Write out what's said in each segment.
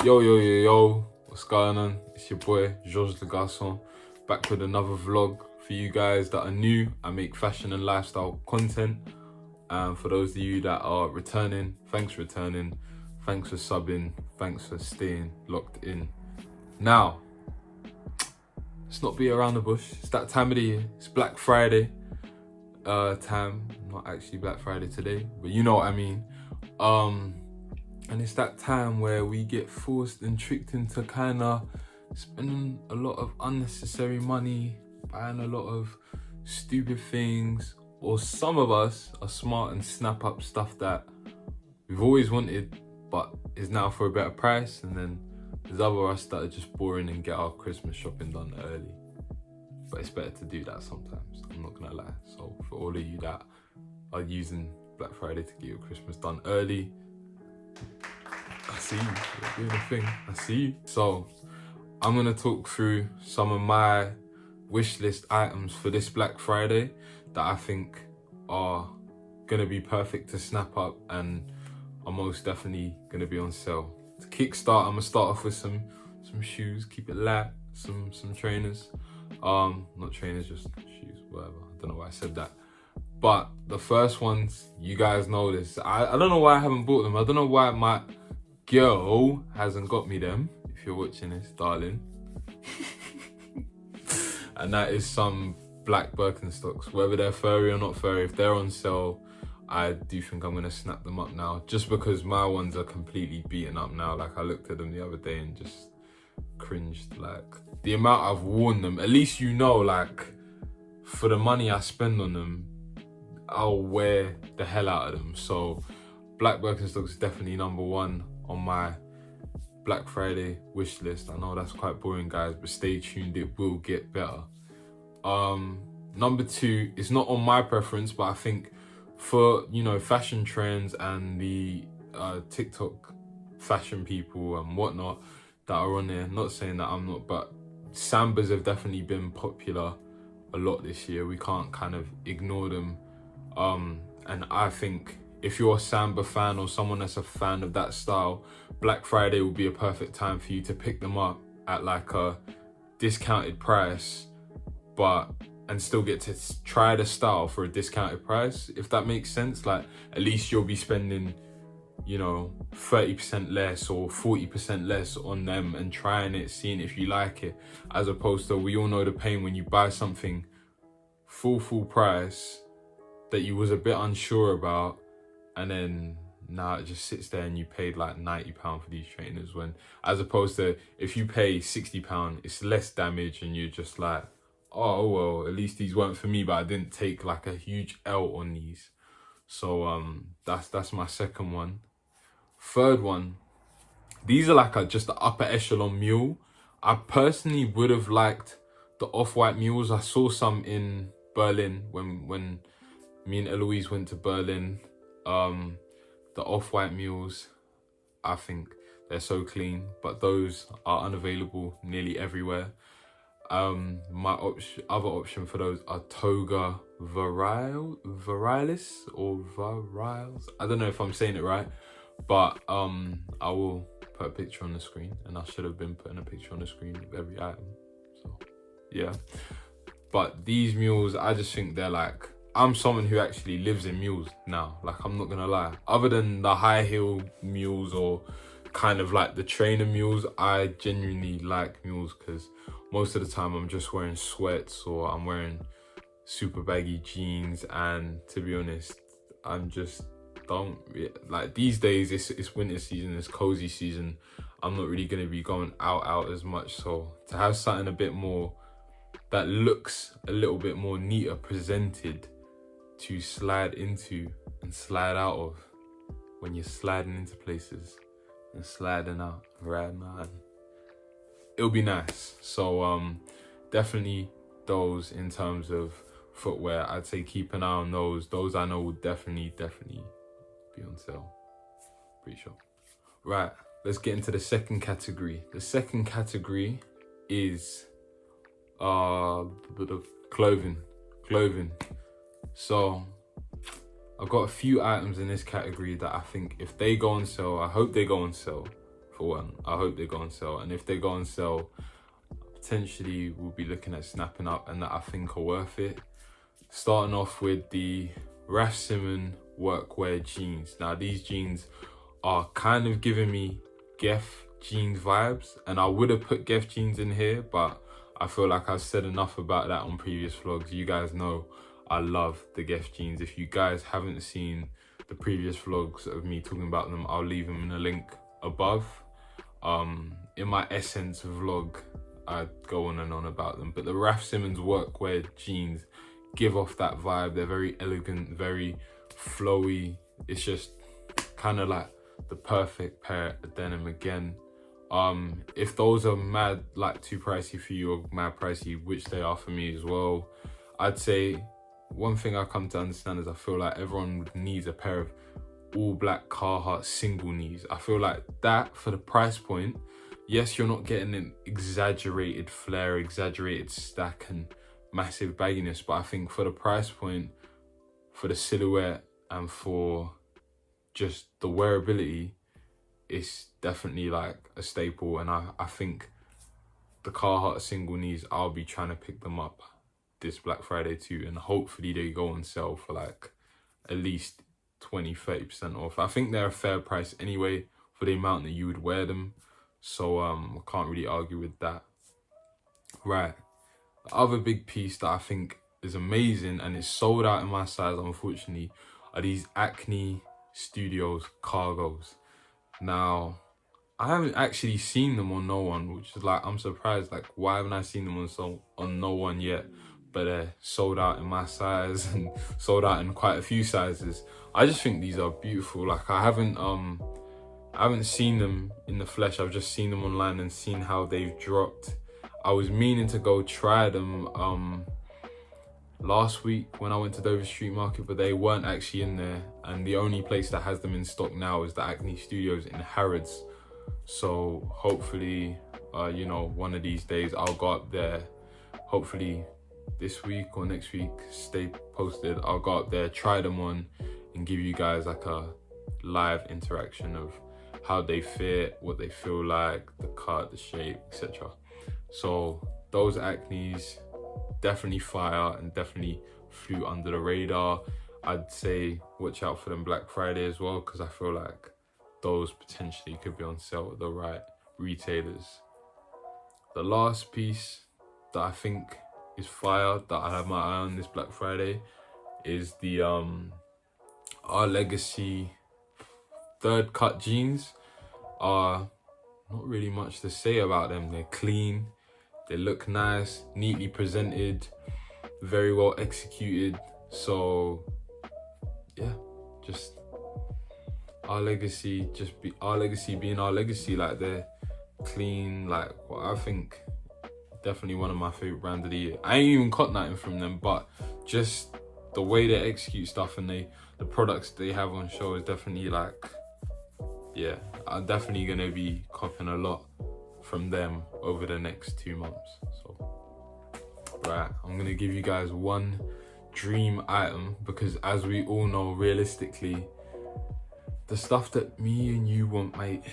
Yo, what's going on? It's your boy, Georges Le Garçon, back with another vlog for you guys that are new. I make fashion and lifestyle content. And for those of you that are returning, thanks for returning, thanks for subbing, thanks for staying locked in. Now, let's not be around the bush. It's that time of the year. It's Black Friday time. Not actually Black Friday today, but you know what I mean. And it's that time where we get forced and tricked into kind of spending a lot of unnecessary money, buying a lot of stupid things, or some of us are smart and snap up stuff that we've always wanted but is now for a better price, and then there's other us that are just boring and get our Christmas shopping done early. But it's better to do that sometimes, I'm not gonna lie. So for all of you that are using Black Friday to get your Christmas done early, I see you, you're doing the thing, I see you. So I'm gonna talk through some of my wish list items for this Black Friday that I think are gonna be perfect to snap up and are most definitely gonna be on sale. To kickstart, I'm gonna start off with some shoes, keep it light, some trainers. Not trainers, just shoes, whatever. I don't know why I said that. But the first ones, you guys know this. I don't know why I haven't bought them. I don't know why my girl hasn't got me them, if you're watching this, darling. And that is some black Birkenstocks, whether they're furry or not furry. If they're on sale, I do think I'm gonna snap them up now, just because my ones are completely beaten up now. Like, I looked at them the other day and just cringed. Like, the amount I've worn them, at least you know, like, for the money I spend on them, I'll wear the hell out of them. So black Birkenstocks is definitely number one on my Black Friday wish list. I know that's quite boring, guys, but stay tuned, it will get better. Number two is not on my preference, but I think for, you know, fashion trends and the TikTok fashion people and whatnot that are on there, not saying that I'm not, but Sambas have definitely been popular a lot this year. We can't kind of ignore them. And I think if you're a Samba fan or someone that's a fan of that style, Black Friday will be a perfect time for you to pick them up at like a discounted price, and still get to try the style for a discounted price, if that makes sense. Like, at least you'll be spending, you know, 30% less or 40% less on them and trying it, seeing if you like it, as opposed to, we all know the pain when you buy something full price that you was a bit unsure about, and then now it just sits there and you paid like £90 for these trainers, when, as opposed to, if you pay £60, it's less damage and you're just like, oh well, at least these weren't for me, but I didn't take like a huge L on these. So that's my second one. Third one, these are like just the upper echelon mule. I personally would have liked the off-white mules. I saw some in Berlin when me and Eloise went to Berlin. The off-white mules, I think they're so clean, but those are unavailable nearly everywhere. My other option for those are Toga Virilis or Viriles. I don't know if I'm saying it right, but I will put a picture on the screen, and I should have been putting a picture on the screen of every item. So yeah, but these mules, I just think they're like, I'm someone who actually lives in mules now. Like, I'm not gonna lie. Other than the high heel mules or kind of like the trainer mules, I genuinely like mules because most of the time I'm just wearing sweats or I'm wearing super baggy jeans. And to be honest, I'm just like, these days it's winter season, it's cozy season. I'm not really gonna be going out as much. So to have something a bit more that looks a little bit more neater presented to slide into and slide out of when you're sliding into places and sliding out right now, it'll be nice. So definitely those in terms of footwear, I'd say keep an eye on those. Those I know will definitely be on sale, pretty sure. Right, let's get into the second category. The second category is clothing. So I've got a few items in this category that I think if they go on sale, I hope they go on sale for one. I hope they go on sale, and if they go on sale, potentially we'll be looking at snapping up, and that I think are worth it. Starting off with the Raf Simons workwear jeans. Now these jeans are kind of giving me Geff jeans vibes, and I would have put Geff jeans in here, but I feel like I've said enough about that on previous vlogs. You guys know I love the Geff jeans. If you guys haven't seen the previous vlogs of me talking about them, I'll leave them in a link above. In my SSense vlog, I go on and on about them, but the Raf Simons workwear jeans give off that vibe. They're very elegant, very flowy. It's just kind of like the perfect pair of denim again. If those are mad, like too pricey for you or mad pricey, which they are for me as well, I'd say one thing I come to understand is I feel like everyone needs a pair of all black Carhartt single knees. I feel like that for the price point, yes, you're not getting an exaggerated flare, exaggerated stack and massive bagginess, but I think for the price point, for the silhouette and for just the wearability, it's definitely like a staple. And I think the Carhartt single knees, I'll be trying to pick them up this Black Friday too, and hopefully they go on sale for like at least 20-30% off. I think they're a fair price anyway for the amount that you would wear them, so I can't really argue with that. Right, the other big piece that I think is amazing and it's sold out in my size unfortunately are these Acne Studios cargos. Now I haven't actually seen them on no one, which is like, I'm surprised, like why haven't I seen them on no one yet? But they're sold out in my size and sold out in quite a few sizes. I just think these are beautiful. Like I haven't seen them in the flesh. I've just seen them online and seen how they've dropped. I was meaning to go try them last week when I went to Dover Street Market, but they weren't actually in there. And the only place that has them in stock now is the Acne Studios in Harrods. So hopefully, you know, one of these days I'll go up there. Hopefully this week or next week, stay posted. I'll go up there, try them on, and give you guys like a live interaction of how they fit, what they feel like, the cut, the shape, etc. So those Acnes, definitely fire and definitely flew under the radar. I'd say watch out for them Black Friday as well, because I feel like those potentially could be on sale at the right retailers. The last piece that I think is fire, that I have my eye on this Black Friday, is the Our Legacy third cut jeans. Are not really much to say about them. They're clean, they look nice, neatly presented, very well executed. So yeah, just Our Legacy, Our Legacy being Our Legacy. Like they're clean, like what I think definitely one of my favorite brands of the year. I ain't even caught nothing from them, but just the way they execute stuff and the products they have on show is definitely like, yeah, I'm definitely gonna be copping a lot from them over the next 2 months. So right, I'm gonna give you guys one dream item, because as we all know, realistically, the stuff that me and you want, mate,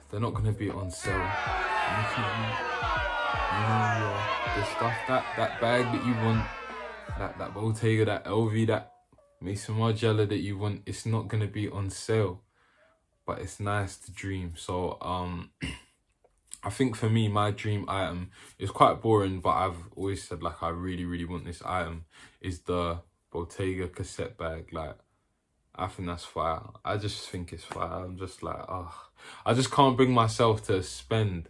they're not gonna be on sale. You know, the stuff, that bag that you want, that Bottega, that LV, that Maison Margiela that you want, it's not gonna be on sale. But it's nice to dream. So I think for me, my dream item is quite boring, but I've always said like I really want this item, is the Bottega cassette bag. Like I think that's fire. I just think it's fire. I'm just like, oh, I just can't bring myself to spend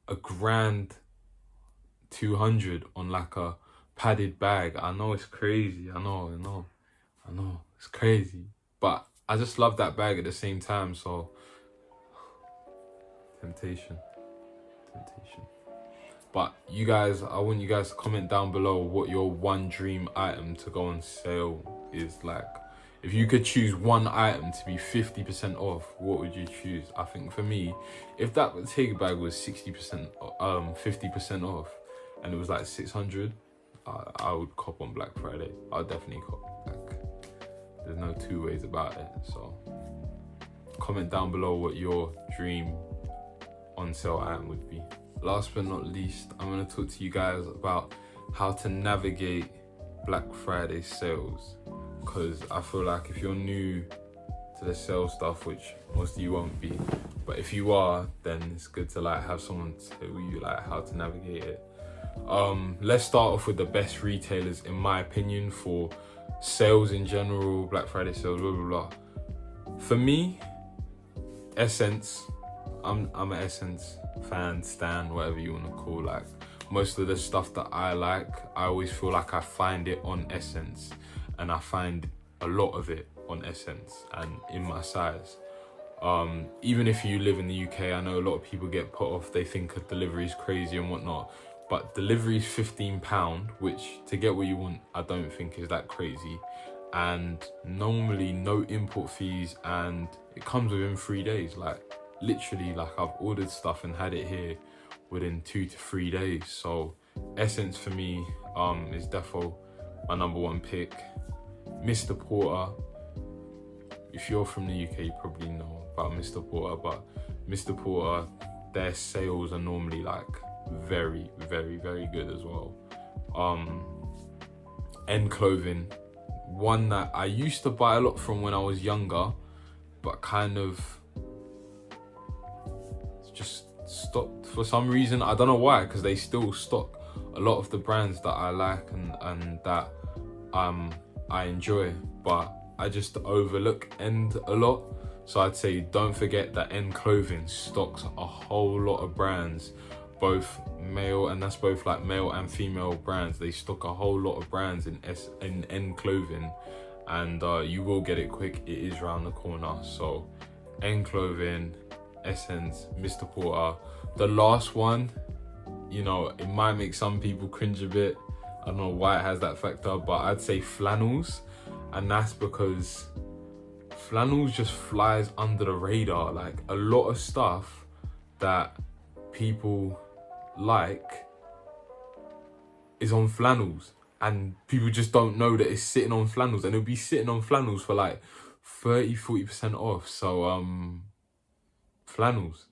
$1,200 on like a padded bag. I know it's crazy. I know it's crazy, but I just love that bag at the same time. So temptation. But you guys, I want you guys to comment down below what your one dream item to go on sale is. Like if you could choose one item to be 50% off, what would you choose? I think for me, if that Bottega bag was 50% off and it was like 600, I would cop on Black Friday. I'll definitely cop. Like there's no two ways about it. So comment down below what your dream on sale item would be. Last but not least, I'm going to talk to you guys about how to navigate Black Friday sales, because I feel like if you're new to the sale stuff, which most of you won't be, but if you are, then it's good to like have someone tell you like how to navigate it. Let's start off with the best retailers in my opinion for sales in general, Black Friday sales, blah blah blah. For me, SSense. I'm an SSense fan, stan, whatever you want to call. Like most of the stuff that I like, I always feel like I find it on SSense, and I find a lot of it on SSense and in my size. Even if you live in the UK, I know a lot of people get put off. They think a delivery is crazy and whatnot, but delivery is £15, which to get what you want, I don't think is that crazy. And normally no import fees, and it comes within 3 days. Like literally, like I've ordered stuff and had it here within 2 to 3 days. So SSense for me is defo my number one pick. Mr. Porter, if you're from the UK, you probably know about Mr. Porter, but Mr. Porter, their sales are normally like very, very, very good as well. End Clothing, one that I used to buy a lot from when I was younger, but kind of just stopped for some reason. I don't know why, because they still stock a lot of the brands that I like and that I enjoy, but I just overlook End a lot. So I'd say don't forget that End Clothing stocks a whole lot of brands, both male, and that's both like male and female brands. They stock a whole lot of brands in End Clothing, and you will get it quick. It is round the corner. So End Clothing, SSense, Mr. Porter. The last one, you know, it might make some people cringe a bit. I don't know why it has that factor, but I'd say Flannels, and that's because Flannels just flies under the radar. Like a lot of stuff that people like is on Flannels, and people just don't know that it's sitting on Flannels, and it'll be sitting on Flannels for like 30-40% off. So Flannels.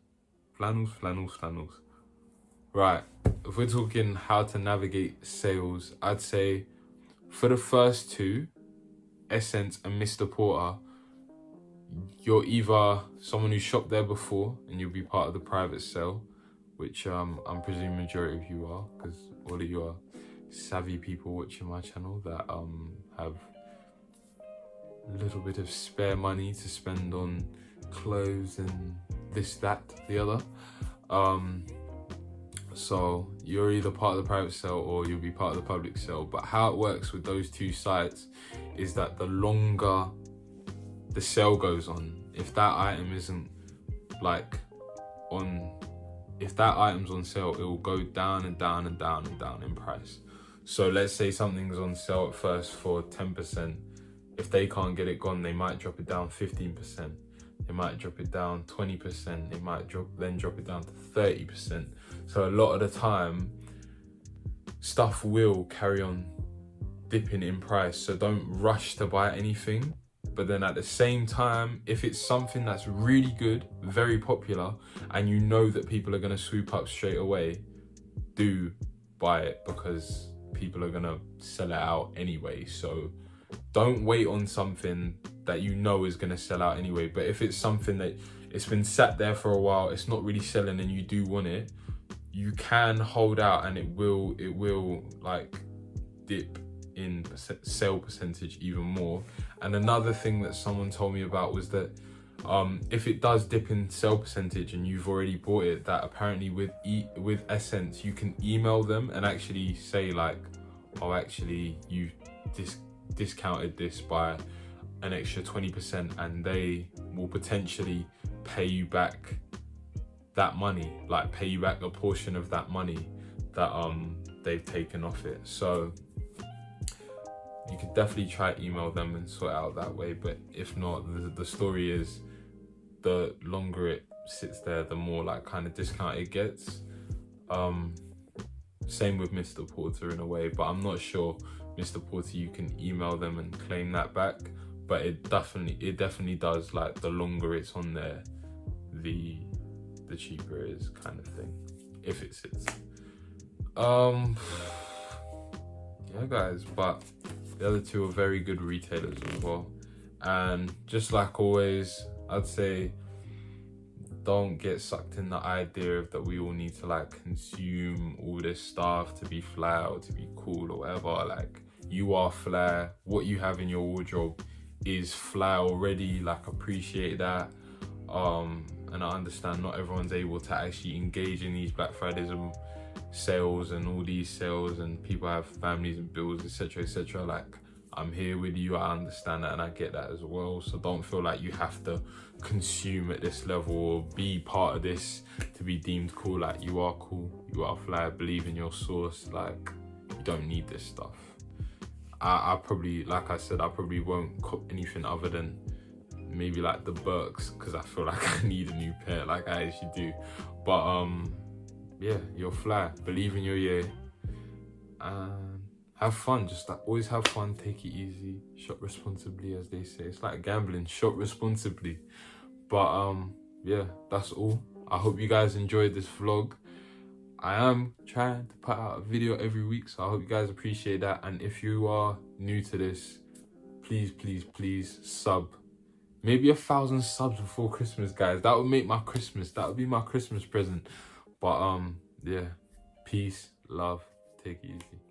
Right, if we're talking how to navigate sales, I'd say for the first two, SSense and Mr. Porter, you're either someone who shopped there before and you'll be part of the private sale, which I'm presuming majority of you are, because all of you are savvy people watching my channel that have a little bit of spare money to spend on clothes and this, that, the other. So you're either part of the private sale or you'll be part of the public sale. But how it works with those two sites is that the longer the sale goes on, if that item isn't like if that item's on sale, it will go down and down and down and down in price. So let's say something's on sale at first for 10%. If they can't get it gone, they might drop it down 15%. They might drop it down 20%. They might drop it down to 30%. So a lot of the time, stuff will carry on dipping in price. So don't rush to buy anything. But then at the same time, if it's something that's really good, very popular, and you know that people are going to swoop up straight away, do buy it, because people are going to sell it out anyway. So don't wait on something that you know is going to sell out anyway. But if it's something that it's been sat there for a while, it's not really selling, and you do want it, you can hold out, and it will like dip in sale percentage even more. And another thing that someone told me about was that if it does dip in sale percentage and you've already bought it, that apparently with SSense you can email them and actually say like, oh, actually you discounted this by an extra 20%, and they will potentially pay you back that money, like pay you back a portion of that money that they've taken off it. So you could definitely try email them and sort it out that way. But if not, the story is the longer it sits there, the more like kind of discount it gets. Same with Mr. Porter in a way, but I'm not sure Mr. Porter you can email them and claim that back. But it definitely does, like the longer it's on there, the the cheaper it is, kind of thing, if it sits. Yeah, guys, but the other two are very good retailers as well. And just like always, I'd say don't get sucked in the idea of that we all need to like consume all this stuff to be fly or to be cool or whatever. Like, you are fly. What you have in your wardrobe is fly already. Like, appreciate that. And I understand not everyone's able to actually engage in these Black Fridays and sales and all these sales, and people have families and bills, etc, etc. Like, I'm here with you, I understand that, and I get that as well. So don't feel like you have to consume at this level or be part of this to be deemed cool. Like, you are cool, you are fly, believe in your source. Like, you don't need this stuff. I probably, like I said, I probably won't cop anything other than maybe like the Birks, because I feel like I need a new pair, like I actually do. But yeah, you're fly, believe in your year, and have fun. Just like, always have fun, take it easy, shop responsibly, as they say. It's like gambling, shop responsibly. But yeah, that's all. I hope you guys enjoyed this vlog. I am trying to put out a video every week, so I hope you guys appreciate that. And if you are new to this, please sub. Maybe 1,000 subs before Christmas, guys. That would make my Christmas. That would be my Christmas present. But yeah, peace, love, take it easy.